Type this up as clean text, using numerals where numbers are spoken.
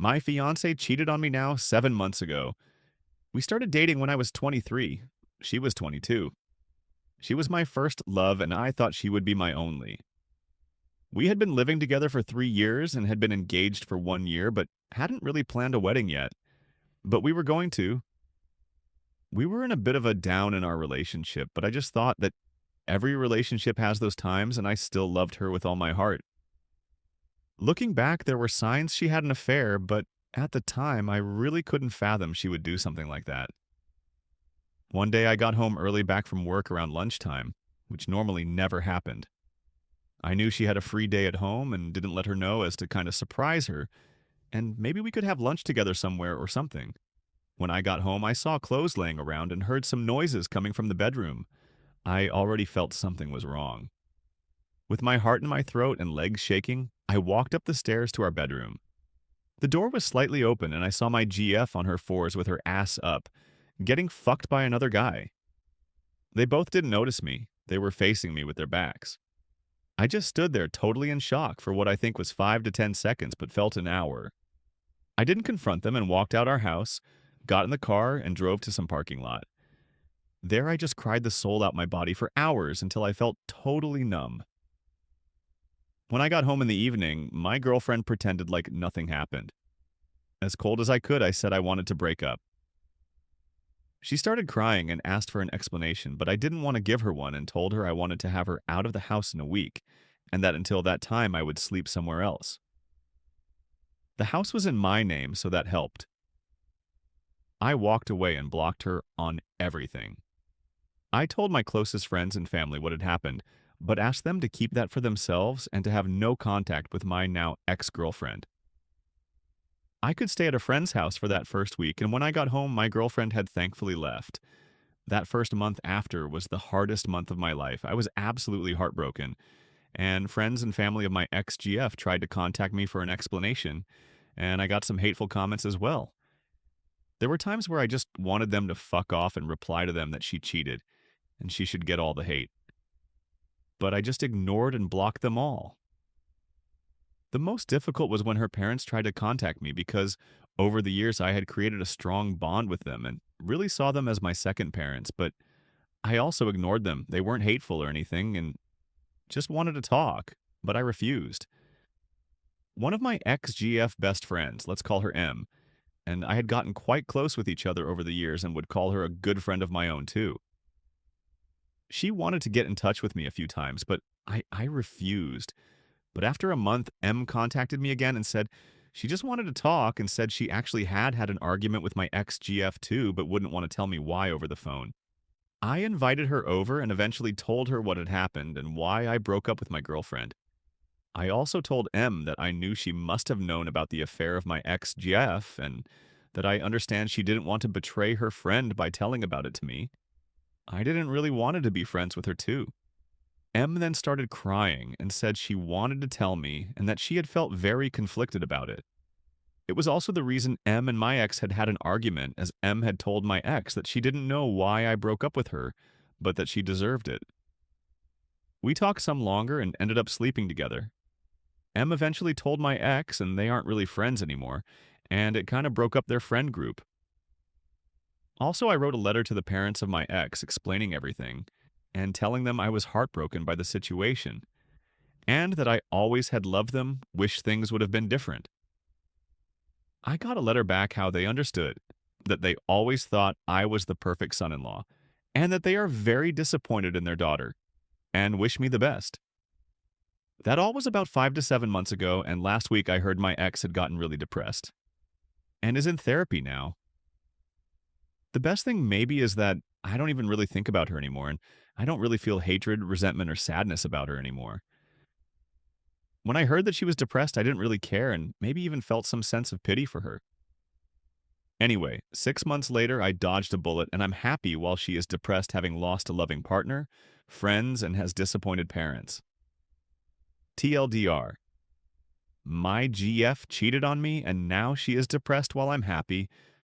My fiancée cheated on me now 7 months ago. We started dating when I was 23. She was 22. She was my first love, and I thought she would be my only. We had been living together for 3 years and had been engaged for 1 year, but hadn't really planned a wedding yet. But we were going to. We were in a bit of a down in our relationship, but I just thought that every relationship has those times, and I still loved her with all my heart. Looking back, there were signs she had an affair, but at the time, I really couldn't fathom she would do something like that. One day, I got home early back from work around lunchtime, which normally never happened. I knew she had a free day at home and didn't let her know as to kind of surprise her, and maybe we could have lunch together somewhere or something. When I got home, I saw clothes laying around and heard some noises coming from the bedroom. I already felt something was wrong. With my heart in my throat and legs shaking, I walked up the stairs to our bedroom. The door was slightly open, and I saw my GF on her fours with her ass up, getting fucked by another guy. They both didn't notice me. They were facing me with their backs. I just stood there totally in shock for what I think was 5 to 10 seconds, but felt an hour. I didn't confront them and walked out our house, got in the car, and drove to some parking lot. There I just cried the soul out my body for hours until I felt totally numb. When I got home in the evening, my girlfriend pretended like nothing happened. As cold as I could, I said I wanted to break up. She started crying and asked for an explanation, but I didn't want to give her one and told her I wanted to have her out of the house in a week, and that until that time I would sleep somewhere else. The house was in my name, so that helped. I walked away and blocked her on everything. I told my closest friends and family what had happened, but asked them to keep that for themselves and to have no contact with my now ex-girlfriend. I could stay at a friend's house for that first week, and when I got home, my girlfriend had thankfully left. That first month after was the hardest month of my life. I was absolutely heartbroken, and friends and family of my ex-GF tried to contact me for an explanation, and I got some hateful comments as well. There were times where I just wanted them to fuck off and reply to them that she cheated, and she should get all the hate. But I just ignored and blocked them all. The most difficult was when her parents tried to contact me because over the years I had created a strong bond with them and really saw them as my second parents, but I also ignored them. They weren't hateful or anything and just wanted to talk, but I refused. One of my ex-GF best friends, let's call her M, and I had gotten quite close with each other over the years and would call her a good friend of my own too. She wanted to get in touch with me a few times, but I refused. But after a month, M contacted me again and said she just wanted to talk and said she actually had an argument with my ex-GF too, but wouldn't want to tell me why over the phone. I invited her over and eventually told her what had happened and why I broke up with my girlfriend. I also told M that I knew she must have known about the affair of my ex-GF and that I understand she didn't want to betray her friend by telling about it to me. I didn't really want to be friends with her too. M then started crying and said she wanted to tell me and that she had felt very conflicted about it. It was also the reason M and my ex had an argument, as M had told my ex that she didn't know why I broke up with her, but that she deserved it. We talked some longer and ended up sleeping together. M eventually told my ex, and they aren't really friends anymore, and it kind of broke up their friend group. Also, I wrote a letter to the parents of my ex explaining everything and telling them I was heartbroken by the situation and that I always had loved them, wished things would have been different. I got a letter back how they understood that they always thought I was the perfect son-in-law and that they are very disappointed in their daughter and wish me the best. That all was about 5 to 7 months ago, and last week I heard my ex had gotten really depressed and is in therapy now. The best thing maybe is that I don't even really think about her anymore, and I don't really feel hatred, resentment, or sadness about her anymore. When I heard that she was depressed, I didn't really care and maybe even felt some sense of pity for her. Anyway, 6 months later, I dodged a bullet, and I'm happy while she is depressed having lost a loving partner, friends, and has disappointed parents. TLDR. My GF cheated on me, and now she is depressed while I'm happy,